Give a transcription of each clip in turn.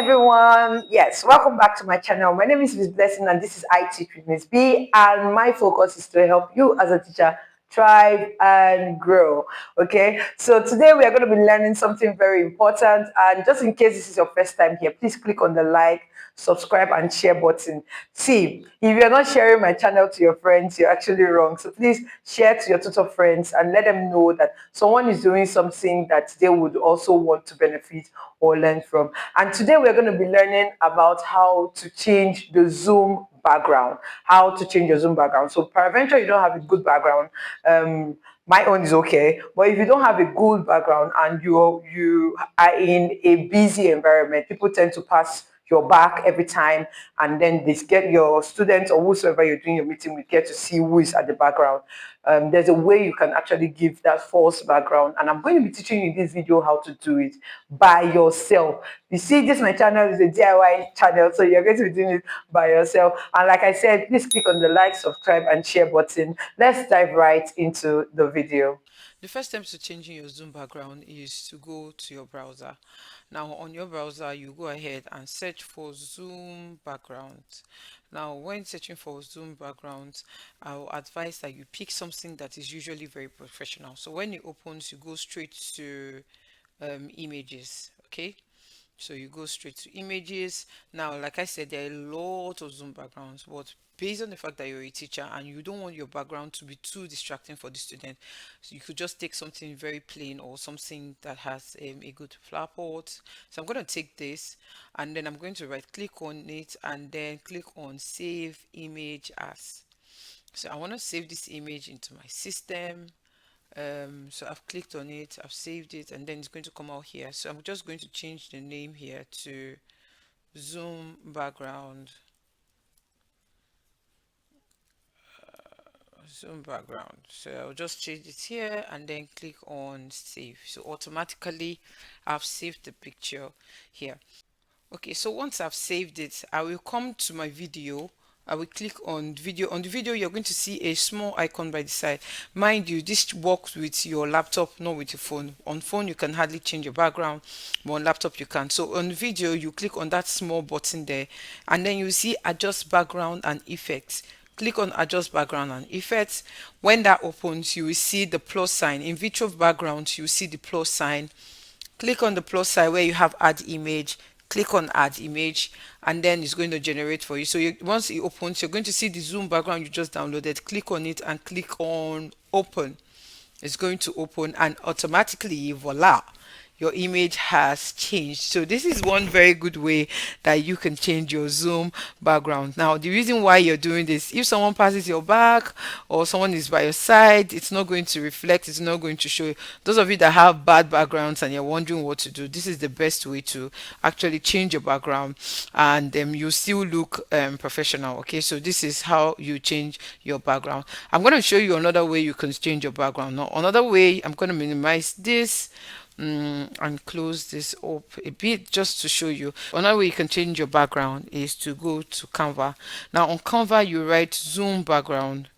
everyone. Yes, welcome back to my channel. My name is Miss Blessing and this is I Teach with Miss B, and my focus is to help you as a teacher thrive and grow. Okay, so today we are going to be learning something very important, and just in case this is your first time here, please click on the like, subscribe and share button. See, if you're not sharing my channel to your friends, you're actually wrong. So please share to your tutor friends and let them know that someone is doing something that they would also want to benefit or learn from. And today we're going to be learning about how to change the Zoom background, how to change your Zoom background. So peradventure you don't have a good background, my own is okay, but if you don't have a good background and you are in a busy environment, people tend to pass your back every time, and then they get your students or whosoever you're doing your meeting with get to see who is at the background. There's a way you can actually give that false background, and I'm going to be teaching you in this video how to do it by yourself. You see, this my channel is a DIY channel, so you're going to be doing it by yourself. And like I said, please click on the like, subscribe and share button. Let's dive right into the video. The first step to changing your Zoom background is to go to your browser. Now on your browser, you go ahead and search for Zoom background. Now when searching for Zoom background, I'll advise that you pick something that is usually very professional. So when it opens, you go straight to images, okay? So you go straight to images. Now, like I said, there are a lot of Zoom backgrounds, but based on the fact that you're a teacher and you don't want your background to be too distracting for the student, so you could just take something very plain or something that has a good flower pot. So I'm going to take this and then I'm going to right click on it and then click on save image as. So I want to save this image into my system. So I've clicked on it, I've saved it, and then it's going to come out here. So I'm just going to change the name here to Zoom background. Zoom background. So I'll just change it here and then click on save. So automatically I've saved the picture here. Okay, so once I've saved it, I will come to my video. I will click on video. On the video, you're going to see a small icon by the side. Mind you, this works with your laptop, not with your phone. On phone, you can hardly change your background, but on laptop, you can. So on video, you click on that small button there, and then you see adjust background and effects. Click on adjust background and effects. When that opens, you will see the plus sign. In virtual background, you will see the plus sign. Click on the plus sign where you have add image, click on add image, and then it's going to generate for you. So once it opens, you're going to see the Zoom background you just downloaded. Click on it and click on open. It's going to open and automatically, voila, your image has changed. So this is one very good way that you can change your Zoom background. Now the reason why you're doing this, if someone passes your back or someone is by your side, it's not going to reflect, it's not going to show you. Those of you that have bad backgrounds and you're wondering what to do, this is the best way to actually change your background, and you still look professional. Okay, so this is how you change your background. I'm going to show you another way you can change your background. Now another way, I'm going to minimize this and close this up a bit just to show you. Another way you can change your background is to go to Canva. Now on Canva, you write Zoom background.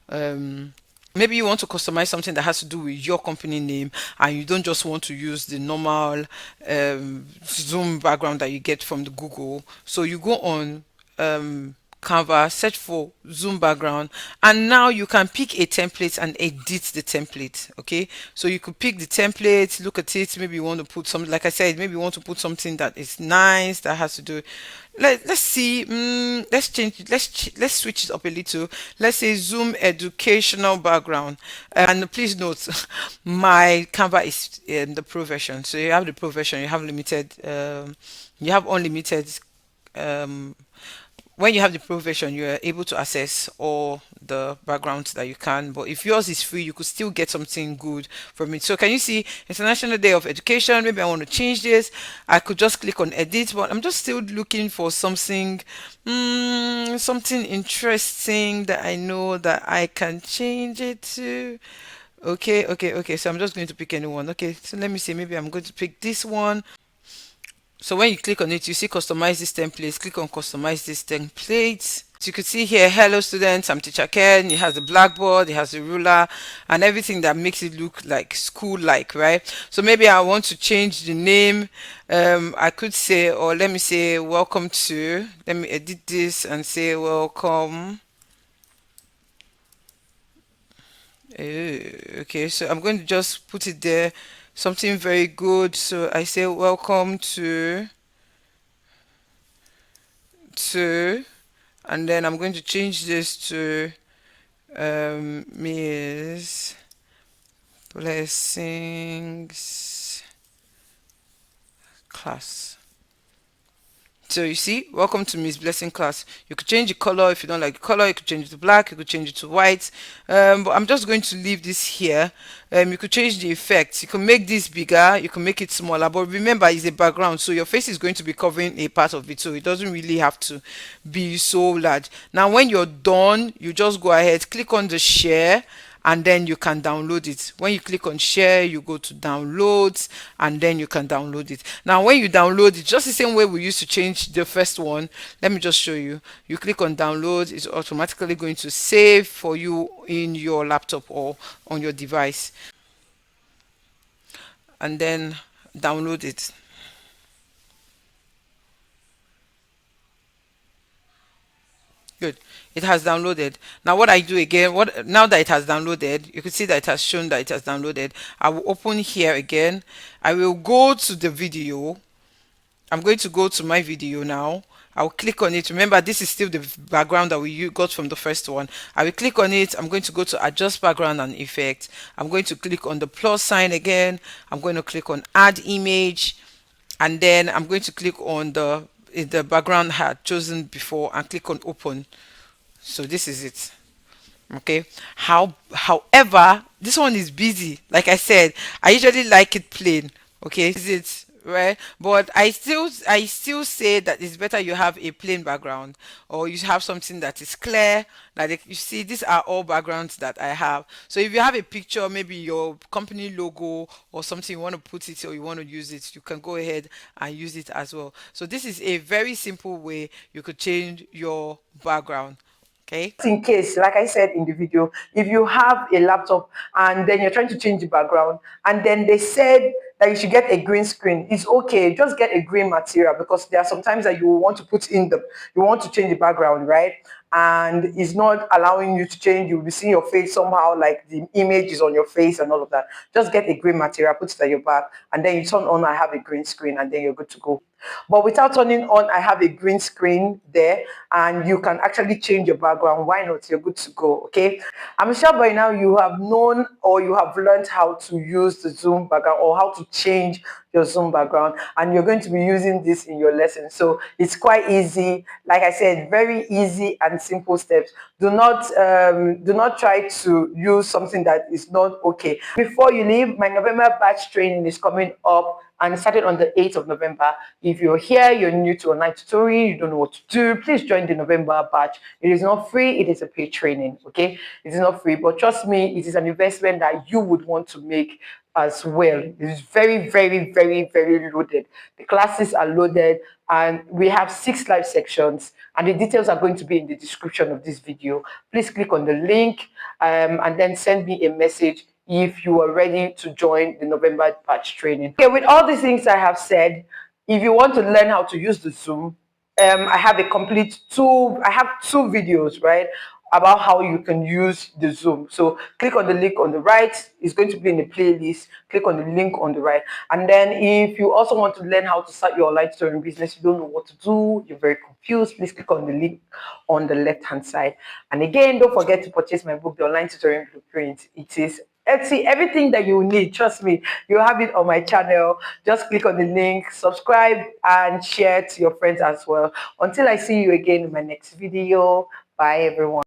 um Maybe you want to customize something that has to do with your company name and you don't just want to use the normal Zoom background that you get from the Google. So you go on Canva, search for Zoom background, and now you can pick a template and edit the template. Okay, so you could pick the template, look at it. Maybe you want to put something, like I said, maybe you want to put something that is nice, that has to do. Let's see. Let's change it. Let's switch it up a little. Let's say Zoom educational background. And please note, my Canva is the pro version. So you have the pro version. You have limited. You have unlimited. Um, when you have the pro version, you are able to access all the backgrounds that you can. But if yours is free, you could still get something good from it. So can you see International Day of Education? Maybe I want to change this. I could just click on edit, but I'm just still looking for something, something interesting that I know that I can change it to. Okay. So I'm just going to pick anyone. Okay, so let me see. Maybe I'm going to pick this one. So when you click on it, you see customize this template. Click on customize this template. So you could see here, hello students, I'm teacher Ken. It has the blackboard, it has the ruler, and everything that makes it look like school-like, right? So maybe I want to change the name. I could say, or let me say, welcome to. Let me edit this and say, welcome. Okay, so I'm going to just put it there, something very good. So I say, welcome to, and then I'm going to change this to Miss Blessings class. So you see, welcome to Miss Blessing class. You could change the color if you don't like the color. You could change it to black. You could change it to white. But I'm just going to leave this here. You could change the effects. You can make this bigger. You can make it smaller. But remember, it's a background, so your face is going to be covering a part of it. So it doesn't really have to be so large. Now, when you're done, you just go ahead, click on the share, and then you can download it. When you click on share, you go to downloads, and then you can download it. Now when you download it, just the same way we used to change the first one, let me just show you. You click on download, it's automatically going to save for you in your laptop or on your device, and then download it. Good. It has downloaded. Now what I do again, what now that it has downloaded, you can see that it has shown that it has downloaded. I will open here again. I will go to the video. I'm going to go to my video now. I'll click on it. Remember, this is still the background that we got from the first one. I will click on it. I'm going to go to adjust background and effect. I'm going to click on the plus sign again. I'm going to click on add image, and then I'm going to click on the background I had chosen before and click on open. So this is it. Okay. However, this one is busy. Like I said, I usually like it plain. Okay, is it right? But I still say that it's better you have a plain background, or you have something that is clear. Like you see, these are all backgrounds that I have. So if you have a picture, maybe your company logo or something, you want to put it or you want to use it, you can go ahead and use it as well. So this is a very simple way you could change your background. Okay. In case, like I said in the video, if you have a laptop and then you're trying to change the background and then they said that you should get a green screen, it's okay, just get a green material, because there are sometimes that you want to put in the, you want to change the background, right? And it's not allowing you to change. You'll be seeing your face somehow, like the image is on your face and all of that. Just get a green material, put it at your back, and then you turn on I have a green screen, and then you're good to go. But without turning on I have a green screen there, and you can actually change your background, why not? You're good to go. Okay, I'm sure by now you have known or you have learned how to use the Zoom background or how to change your Zoom background, and you're going to be using this in your lesson. So it's quite easy. Like I said, very easy and simple steps. Do not try to use something that is not okay. Before you leave, my November batch training is coming up, and it started on the 8th of November. If you're here, you're new to online tutoring, you don't know what to do, please join the November batch. It is not free, it is a paid training, okay? It is not free, but trust me, it is an investment that you would want to make as well. It is very, very, very, very loaded. The classes are loaded, and we have 6 live sections, and the details are going to be in the description of this video. Please click on the link, and then send me a message if you are ready to join the November batch training. Okay, with all the things I have said, if you want to learn how to use the Zoom, I have I have 2 videos, right, about how you can use the Zoom. So click on the link on the right. It's going to be in the playlist. Click on the link on the right. And then if you also want to learn how to start your online tutoring business, you don't know what to do, you're very confused, please click on the link on the left-hand side. And again, don't forget to purchase my book, The Online Tutoring Blueprint. It is Etsy, everything that you need, trust me, you have it on my channel. Just click on the link, subscribe, and share to your friends as well. Until I see you again in my next video, bye everyone.